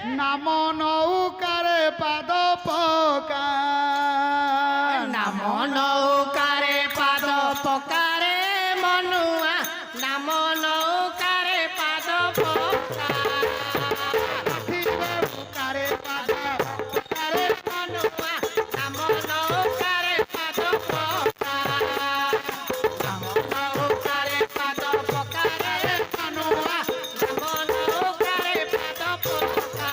নাম নৌকারে পাদ পকা নাম নৌকারে পাদ পকারে মনুয়া নাম নৌকারে পাদ পকা নৌকারে পাদ পকারে মনুয়া নাম নৌকারে পাদ পকা নাম নৌকারে পাদ পকারে মনুয়া নাম নৌকারে পাদ পকা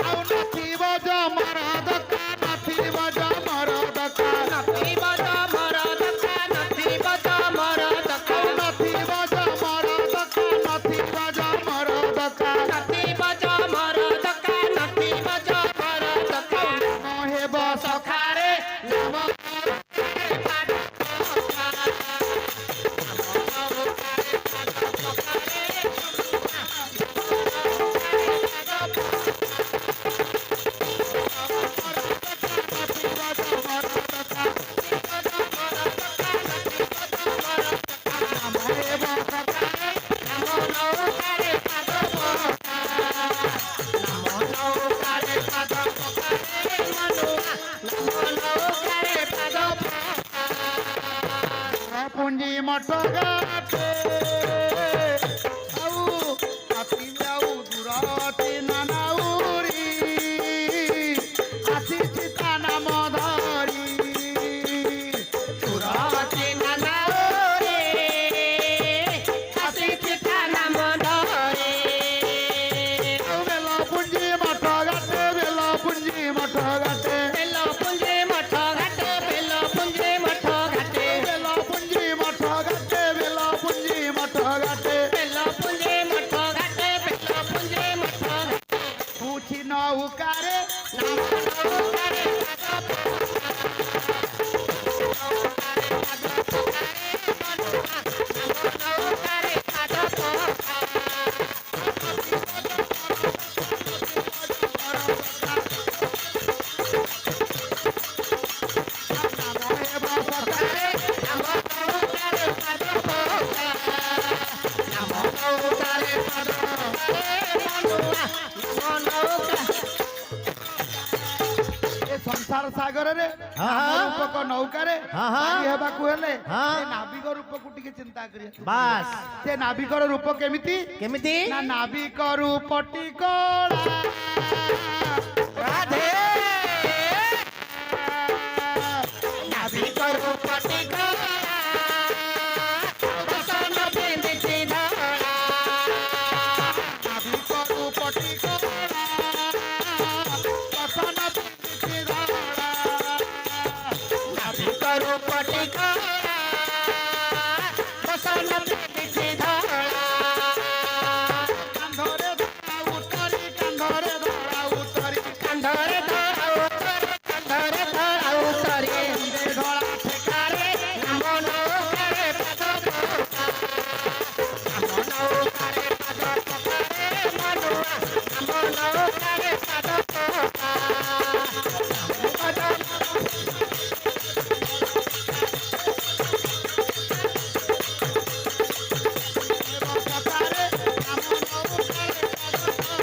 ଆଉ ନଥିବ ଜମର ଦକା ନଥିବ ଜମର ଦକା ନଥିବ ତମର ଦକା ନଥିବ ତମର ଦକା ନଥିବ ଜମର ଦକା ନଥିବ ଜମର ଦକା ନଥିବ ତମର ଦକା ନଥିବ ତମର ଦକା ନ ହେବ ସଖାରେ ନାମ ପାଦ ପକା ପୁଞ୍ଜି ମଠ ଗାଟେ ଆଉ ହାତୀ ଯାଉ ଦୂର ଅତି ନାନାଉରି ଆସିଛି ତା ନାମ ଧରି ଆଉ ବେଲ ପୁଞ୍ଜି ମଠ ଗାଟେ ବେଲ ପୁଞ୍ଜି ମଠ ଗାଟେ ବେଲ ପୁଞ୍ଜି ମଠ ଗାଟେ ବେଲ ପୁଞ୍ଜି ମଠ ଗାଟେ ପୁଛି ନୌକାରେ ସଂସାର ସାଗରରେ ରୂପକ ନୌକାରେ ପାରି ହେବାକୁ ହେଲେ ସେ ନାବିକ ରୂପକୁ ଟିକେ ଚିନ୍ତା କରିବା ବାସ୍ ସେ ନାବିକର ରୂପ କେମିତି କେମିତି ନା ନାବିକ ରୂପଟି କଳା ରାଧେ ନାବିକ ରୂପଟି କଳା ବସନ ପିନ୍ଧିଛି ଧଳା ନାବିକ ରୂପଟି କଳା ବସନ ପିନ୍ଧିଛି ଧଳା ନାବିକ ରୂପଟି କଳା ବସନ ପିନ୍ଧିଛି ଧଳା କାନ୍ଧରେ ଧଳା ଉତ୍ତରି କାନ୍ଧରେ ଧଳା ଉତ୍ତରି କାନ୍ଧରେ ଧଳା ଉତ୍ତର କାନ୍ଧରେ ଧଳା ଉତ୍ତର ଧଳା ଠେକାରେ ନାମ ନୌକାରେ ପାଦ ପକା ନାମ ନୌକାରେ ପାଦ ପକାରେ ମନୁଆ ନାମ ନୌକାରେ ପାଦ ପକା ପକାରେ ଆମ ନୌକାରେ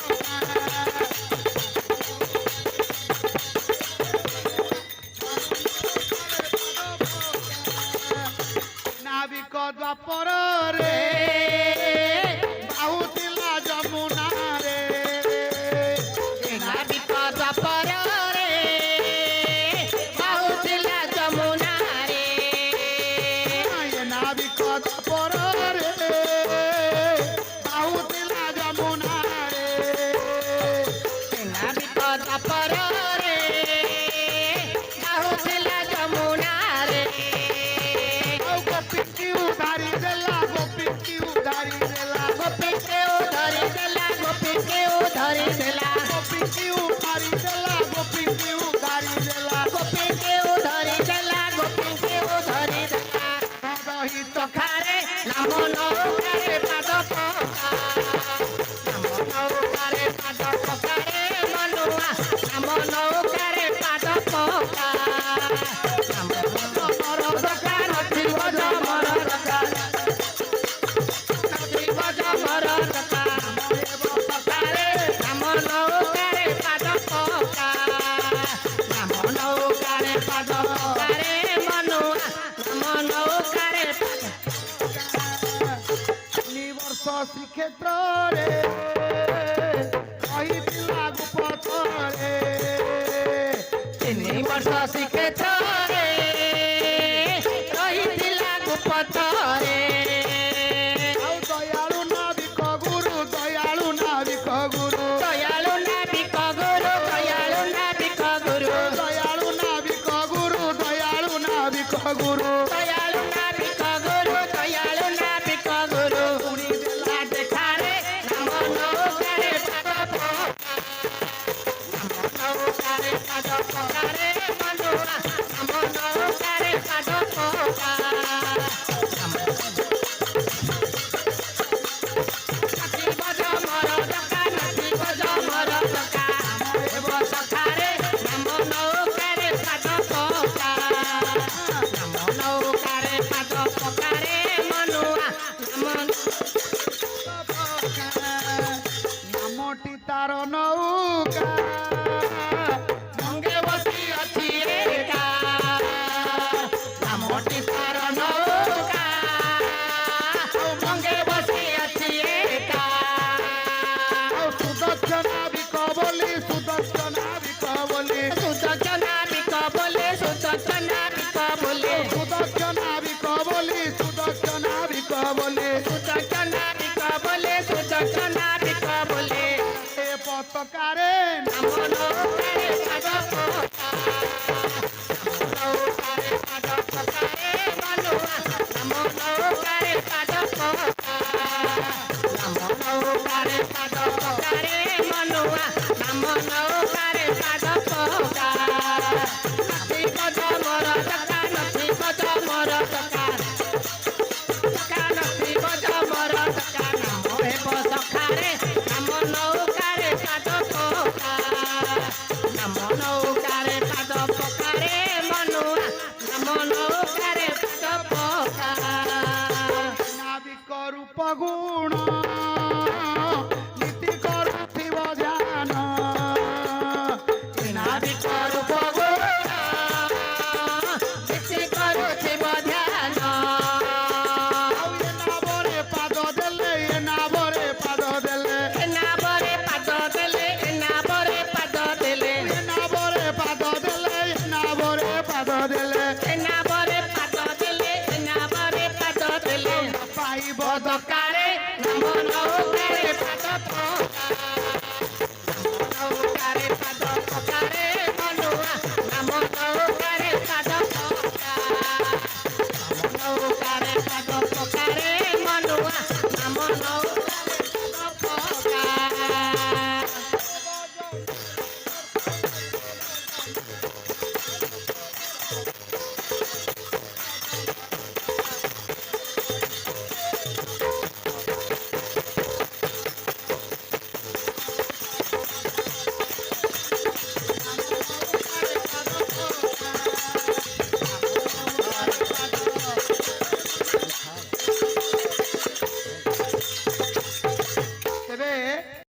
ନାବିକ ଦ୍ୱାପରରେ ବାହୁଥିଲା ଯମୁନାରେ ନାବିକ ଦ୍ୱାପରରେ ବାହୁଥିଲା ଯମୁନାରେ ନାବିକ ଦ୍ୱାପରରେ ବାହୁଥିଲା ଯମୁନାରେ ନାବିକ ଦ୍ୱାପରରେ ବାହୁଥିଲା ଯମୁନାରେ ଆଉ ଗୋପୀକି ଉଧାରି ଦେଲା ଗୋପୀକି ଉଧାରି ଦେଲା ଗୋପୀକେ ଧରି ଦେଲା ଗୋପୀକେ ଧରି ଦେଲା ଗୋପୀକି ଉଧାରି ଦେଲା ଗୋପୀକି ଉଧାରି ଦେଲା ଗୋପୀକେ ଧରି ଦେଲା ଗୋପୀକେ ଧରି ଦେଲା ଦହି ସଖାରେ ନାମ ନୌକାରେ ପାଦ ପକା ନାମ ନୌକାରେ ପାଦ ପକାରେ ମନୁଆ ନାମ ନୌକାରେ ପାଦ ପକା ନାମ ତମର ଦକା ନଥିବ ଜମର ଦକା ନଥିବ ଜମର ଦକା ସଖାରେ ନାମ ନୌ ଶ୍ରୀକ୍ଷେତ୍ରରେ କହିଥିଲା ଗୁପତରେ 3 ବର୍ଷ ଶ୍ରୀକ୍ଷେତ୍ରରେ ରହିଥିଲା ଗୁପତରେ ଆଉ ଦୟାଳୁ ନାବିକ ଗୁରୁ ଦୟାଳୁ ନାବିକ ଗୁରୁ ଦୟାଳୁ ନାବିକ ଗୁରୁ ଦୟାଳୁ ନାବିକ ଗୁରୁ ଦୟାଳୁ ନାବିକ ଗୁରୁ ଦୟାଳୁ ନାବିକ ଗୁରୁ ଦୟାଳୁ ନାବିକ ଗୁରୁ ଦୟାଳୁ ନାବିକ ଗୁରୁ ପୁରୀ ଦେଲା ଦେଖାରେ ନାମ ନୌକାରେ ପାଦ ନୌକାରେ ପାଦ ପକାରେ ମନୁଆ ନାମ ନୌକାରେ ପାଦ ପକା ନାଚିବ ଜମର ଡକା ନାଚିବ ଜମର ଡକା ହେବ ସଖାରେ ନାମ ନୌକାରେ ପାଦ ପକା ନାମ ନୌକାରେ ପାଦ ପକାରେ ମନୁଆ ନାମଟି ତାର ନୌକା ମଙ୍ଗେ ବସି ଅଛି ଏକା ନାମଟି ତାର ନୌକା ମଙ୍ଗେ ବସି ଅଛି ଏକା ଆଉ ସୁଦର୍ଶନ ବିକ ବୋଲି ସୁଦର୍ଶନ ବିକ ବୋଲି ସୁଦର୍ଶନା ବିକ ବୋଲେ ସୁଦର୍ଶନା ବିକ ବୋଲେ ସୁଦର୍ଶନ ବିକ ବୋଲି ସୁଦର୍ଶନ ବିକ ବୋଲି ସୁଦର୍ଶନା ବିକ ବୋଲେ ସୁଦର୍ଶନା ବିକ ବୋଲେ ଏ ପତାକାରେ ନାମ ନୌକାରେ ପାଦ ପକା ନୌକାରେ ପାଦ ପକାରେ ମନୁଆ ନାମ ନୌକାରେ ପାଦ ପକା ନାମ ନୌକାରେ ପାଦ ପକାରେ ମନୁଆ ନାମ ନୌକାରେ ପାଦ ପକା ନାଚିବ ଜମର ଡକା ନାଚିବ ଜମର ଡକା ଡକା ନାଚିବ ଜମର ଡକା ନାମ ହେବ ସଖାରେ ନାମ ନୌକାରେ ପାଦ ପକା ନାମ ନୌକାରେ ପାଦ ପକାରେ ମନୁଆ ନାମ ନୌକାରେ ପାଦ ପକା ନାବିକ ରୂପ ଗୁଣ ନୀତି କରୁଥିବ ଧ୍ୟାନ ନାବିକ ରୂପ ଗୁଣ କିଛି କରୁଥିବ ଧ୍ୟାନ ଆଉ ଏ ନାବରେ ପାଦ ଦେଲେ ଏ ନାବରେ ପାଦ ଦେଲେ ଏ ନାବରେ ପାଦ ଦେଲେ ଏ ନାବରେ ପାଦ ଦେଲେ ଏ ନାବରେ ପାଦ ଦେଲେ ଏ ନାବରେ ପାଦ ଦେଲେ ଏ ନାବରେ ପାଦ ଦେଲେ ଏ ନାବରେ ପାଦ ଦେଲେ ପାଇବ ଦକାରେ ନାମ ନୌକାରେ ପାଦ ପକା ନୌକାରେ ପାଦ ପକାରେ ମନୁଆ ନାମ ନୌକାରେ ପାଦ ପକା ନୌକାରେ ପାଦ ପକାରେ ମନୁଆ ନାମ ନୌ